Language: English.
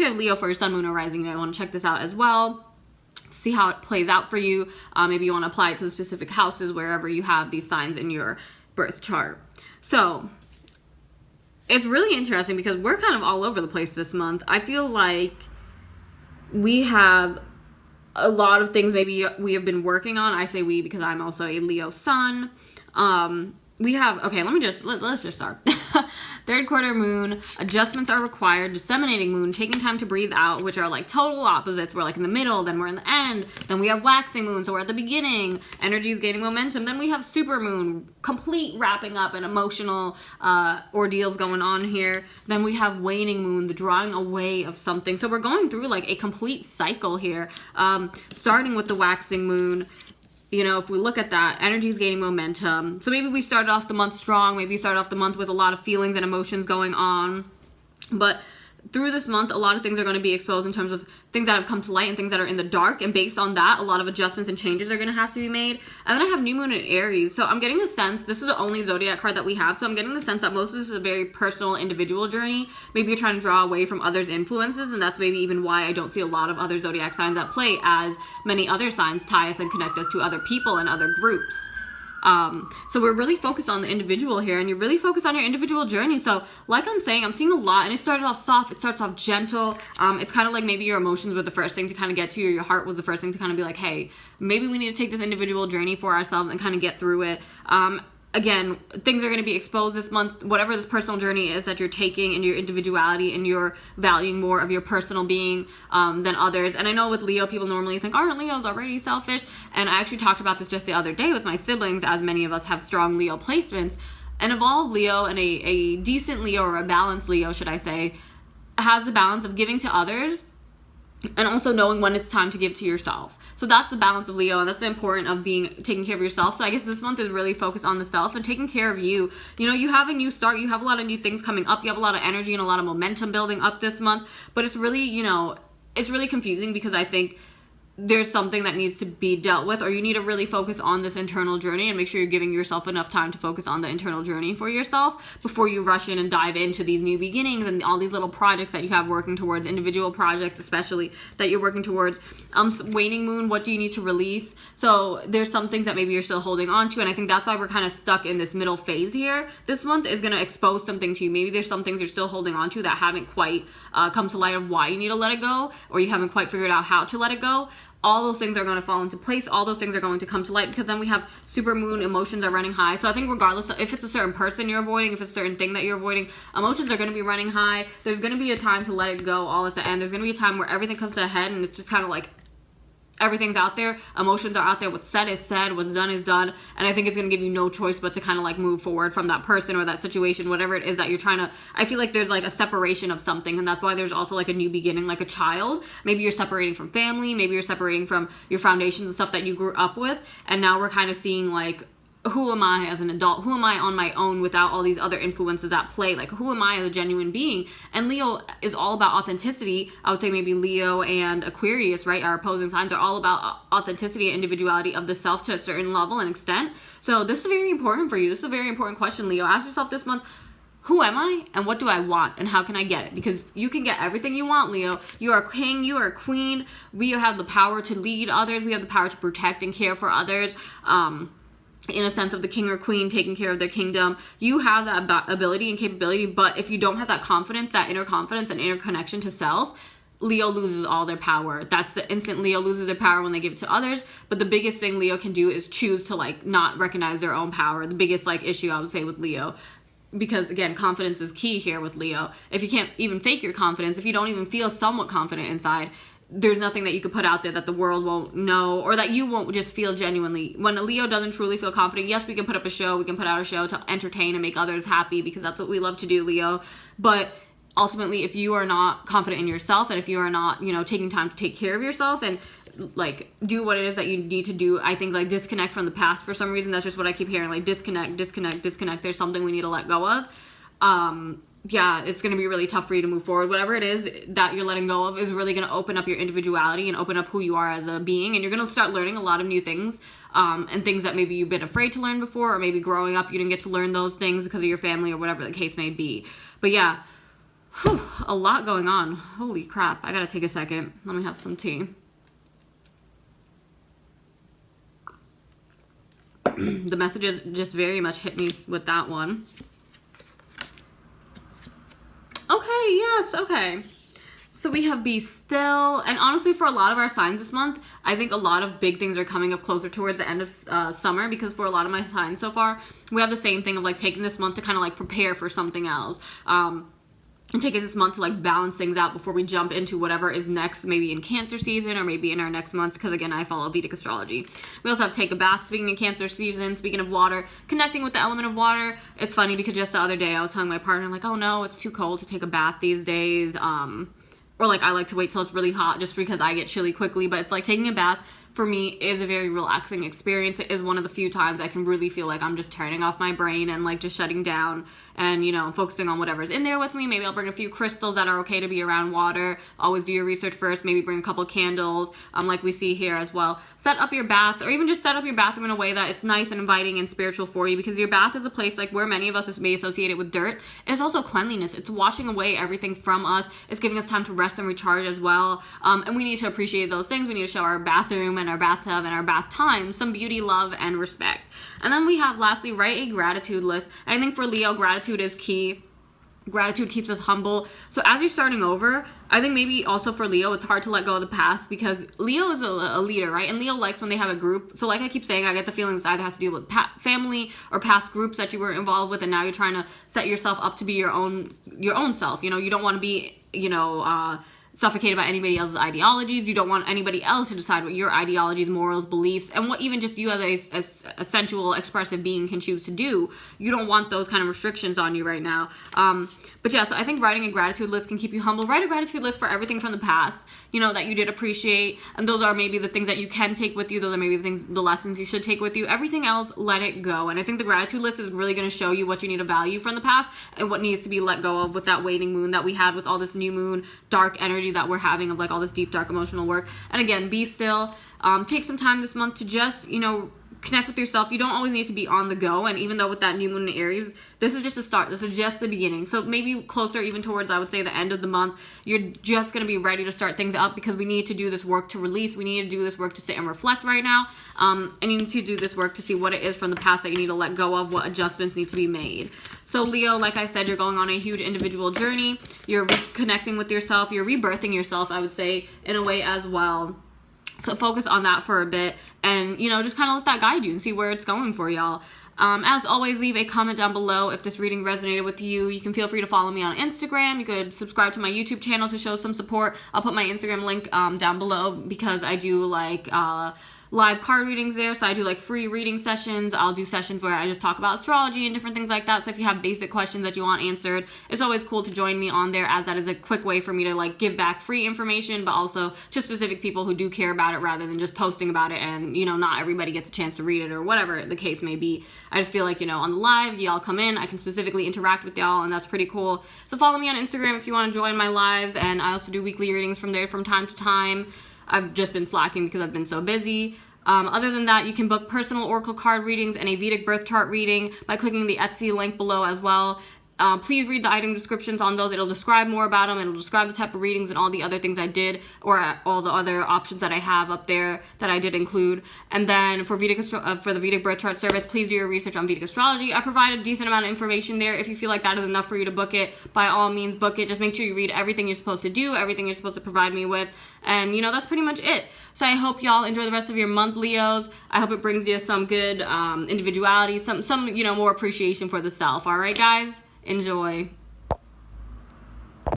you're Leo for your sun, moon, or rising, you might want to check this out as well. See how it plays out for you. Maybe you want to apply it to the specific houses wherever you have these signs in your birth chart. So it's really interesting because we're kind of all over the place this month. I feel like we have a lot of things maybe we have been working on. I say we because I'm also a Leo sun. We have, okay, let's just start. Third quarter moon, adjustments are required, disseminating moon, taking time to breathe out, which are like total opposites. We're like in the middle, then we're in the end, then we have waxing moon, so we're at the beginning, energy is gaining momentum, then we have super moon, complete wrapping up and emotional ordeals going on here, then we have waning moon, the drawing away of something. So we're going through like a complete cycle here, starting with the waxing moon. You know, if we look at that, energy is gaining momentum. So maybe we started off the month strong. Maybe you started off the month with a lot of feelings and emotions going on. But through this month, a lot of things are going to be exposed in terms of things that have come to light and things that are in the dark. And based on that, a lot of adjustments and changes are going to have to be made. And then I have new moon in Aries. So I'm getting a sense, this is the only zodiac card that we have. So I'm getting the sense that most of this is a very personal, individual journey. Maybe you're trying to draw away from others' influences. And that's maybe even why I don't see a lot of other zodiac signs at play, as many other signs tie us and connect us to other people and other groups. So we're really focused on the individual here, and you're really focused on your individual journey. So like I'm saying, I'm seeing a lot, and it started off soft, it starts off gentle. It's kind of like maybe your emotions were the first thing to kind of get to you, or your heart was the first thing to kind of be like, hey, maybe we need to take this individual journey for ourselves and kind of get through it. Again, things are going to be exposed this month, whatever this personal journey is that you're taking, and your individuality, and you're valuing more of your personal being than others. And I know with Leo, people normally think, aren't Leos already selfish? And I actually talked about this just the other day with my siblings, as many of us have strong Leo placements. An evolved Leo and a decent Leo, or a balanced Leo, should I say, has the balance of giving to others and also knowing when it's time to give to yourself. So that's the balance of Leo, and that's the important of taking care of yourself. So I guess this month is really focused on the self and taking care of you. You know, you have a new start, you have a lot of new things coming up, you have a lot of energy and a lot of momentum building up this month, but it's really, you know, it's really confusing because I think there's something that needs to be dealt with, or you need to really focus on this internal journey and make sure you're giving yourself enough time to focus on the internal journey for yourself before you rush in and dive into these new beginnings and all these little projects that you have working towards, individual projects especially that you're working towards. Waning moon, what do you need to release? So there's some things that maybe you're still holding on to, and I think that's why we're kind of stuck in this middle phase here. This month is going to expose something to you. Maybe there's some things you're still holding on to that haven't quite come to light of why you need to let it go, or you haven't quite figured out how to let it go. All those things are going to fall into place. All those things are going to come to light, because then we have super moon, emotions are running high. So I think regardless of if it's a certain person you're avoiding, if it's a certain thing that you're avoiding, emotions are going to be running high. There's going to be a time to let it go all at the end. There's going to be a time where everything comes to a head and it's just kind of like everything's out there. Emotions are out there. What's said is said. What's done is done. And I think it's going to give you no choice but to kind of like move forward from that person or that situation, whatever it is that you're trying to. I feel like there's like a separation of something, and that's why there's also like a new beginning, like a child. Maybe you're separating from family. Maybe you're separating from your foundations and stuff that you grew up with. And now we're kind of seeing like, who am I as an adult? Who am I on my own without all these other influences at play? Like, who am I as a genuine being? And Leo is all about authenticity. I would say maybe Leo and Aquarius, right, our opposing signs, are all about authenticity and individuality of the self to a certain level and extent. So this is very important for you. This is a very important question, Leo. Ask yourself this month, who am I and what do I want and how can I get it? Because you can get everything you want, Leo. You are a king, you are a queen. We have the power to lead others. We have the power to protect and care for others. In a sense of the king or queen taking care of their kingdom. You have that ability and capability, but if you don't have that confidence, that inner confidence and inner connection to self, Leo loses all their power. That's the instant Leo loses their power when they give it to others. But the biggest thing Leo can do is choose to like not recognize their own power. The biggest like issue I would say with Leo, because again, confidence is key here with Leo. If you can't even fake your confidence, if you don't even feel somewhat confident inside, there's nothing that you could put out there that the world won't know, or that you won't just feel genuinely. When a Leo doesn't truly feel confident, yes, we can put up a show, we can put out a show to entertain and make others happy, because that's what we love to do, Leo. But ultimately, if you are not confident in yourself, and if you are not, you know, taking time to take care of yourself and like do what it is that you need to do, I think like disconnect from the past for some reason. That's just what I keep hearing, like disconnect. There's something we need to let go of. Yeah, it's going to be really tough for you to move forward. Whatever it is that you're letting go of is really going to open up your individuality and open up who you are as a being. And you're going to start learning a lot of new things, and things that maybe you've been afraid to learn before, or maybe growing up you didn't get to learn those things because of your family or whatever the case may be. But yeah, Whew, a lot going on. Holy crap. I gotta take a second. Let me have some tea. The messages just very much hit me with that one. Okay, yes, okay. So we have be still, and honestly for a lot of our signs this month, I think a lot of big things are coming up closer towards the end of summer, because for a lot of my signs so far, we have the same thing of like taking this month to kind of like prepare for something else. And taking this month to like balance things out before we jump into whatever is next, maybe in Cancer season or maybe in our next month, because again, I follow Vedic astrology. We also have take a bath, speaking of Cancer season, speaking of water, connecting with the element of water. It's funny because just the other day I was telling my partner, like, oh no, it's too cold to take a bath these days. Or like I like to wait till it's really hot just because I get chilly quickly, but it's like taking a bath for me is a very relaxing experience. It is one of the few times I can really feel like I'm just turning off my brain and like just shutting down and, you know, focusing on whatever's in there with me. Maybe I'll bring a few crystals that are okay to be around water. Always do your research first. Maybe bring a couple candles, like we see here as well. Set up your bath, or even just set up your bathroom in a way that it's nice and inviting and spiritual for you, because your bath is a place like where many of us may associate it with dirt. It's also cleanliness. It's washing away everything from us. It's giving us time to rest and recharge as well. And we need to appreciate those things. We need to show our bathroom and our bathtub and our bath time some beauty, love, and respect. And then we have lastly, write a gratitude list. I think for Leo, gratitude is key. Gratitude keeps us humble. So as you're starting over, I think maybe also for Leo, it's hard to let go of the past, because Leo is a leader, right? And Leo likes when they have a group. So like I keep saying, I get the feeling this either has to deal with family or past groups that you were involved with, and now you're trying to set yourself up to be your own self. You know, you don't want to be, you know, suffocated by anybody else's ideologies. You don't want anybody else to decide what your ideologies, morals, beliefs, and what even just you as a sensual, expressive being can choose to do. You don't want those kind of restrictions on you right now. But yeah, so I think writing a gratitude list can keep you humble. Write a gratitude list for everything from the past, you know, that you did appreciate. And those are maybe the things that you can take with you. Those are maybe the lessons you should take with you. Everything else, let it go. And I think the gratitude list is really going to show you what you need to value from the past and what needs to be let go of with that waning moon that we had, with all this new moon, dark energy that we're having of like all this deep, dark emotional work. And again, be still. Take some time this month to just, you know, connect with yourself. You don't always need to be on the go. And even though with that new moon in Aries, this is just a start. This is just the beginning. So maybe closer even towards, I would say, the end of the month, you're just going to be ready to start things up, because we need to do this work to release. We need to do this work to sit and reflect right now. And you need to do this work to see what it is from the past that you need to let go of, what adjustments need to be made. So Leo, like I said, you're going on a huge individual journey. You're reconnecting with yourself. You're rebirthing yourself, I would say, in a way as well. So focus on that for a bit and, you know, just kind of let that guide you and see where it's going for y'all. As always, leave a comment down below if this reading resonated with you. You can feel free to follow me on Instagram. You could subscribe to my YouTube channel to show some support. I'll put my Instagram link down below, because I do like live card readings there. So I do like free reading sessions. I'll do sessions where I just talk about astrology and different things like that. So if you have basic questions that you want answered, it's always cool to join me on there, as that is a quick way for me to like give back free information, but also to specific people who do care about it, rather than just posting about it and, you know, not everybody gets a chance to read it or whatever the case may be. I just feel like, you know, on the live, y'all come in, I can specifically interact with y'all, and that's pretty cool. So follow me on Instagram if you want to join my lives, and I also do weekly readings from there from time to time. I've just been slacking because I've been so busy. Other than that, you can book personal oracle card readings and a Vedic birth chart reading by clicking the Etsy link below as well. Please read the item descriptions on those. It'll describe more about them. It'll describe the type of readings and all the other things I did, or all the other options that I have up there that I did include. And then for for the Vedic birth chart service, please do your research on Vedic astrology. I provide a decent amount of information there. If you feel like that is enough for you to book it, by all means book it. Just make sure you read everything you're supposed to do, everything you're supposed to provide me with. And, you know, that's pretty much it. So I hope y'all enjoy the rest of your month, Leos. I hope it brings you some good individuality, some you know, more appreciation for the self. All right, guys? Enjoy.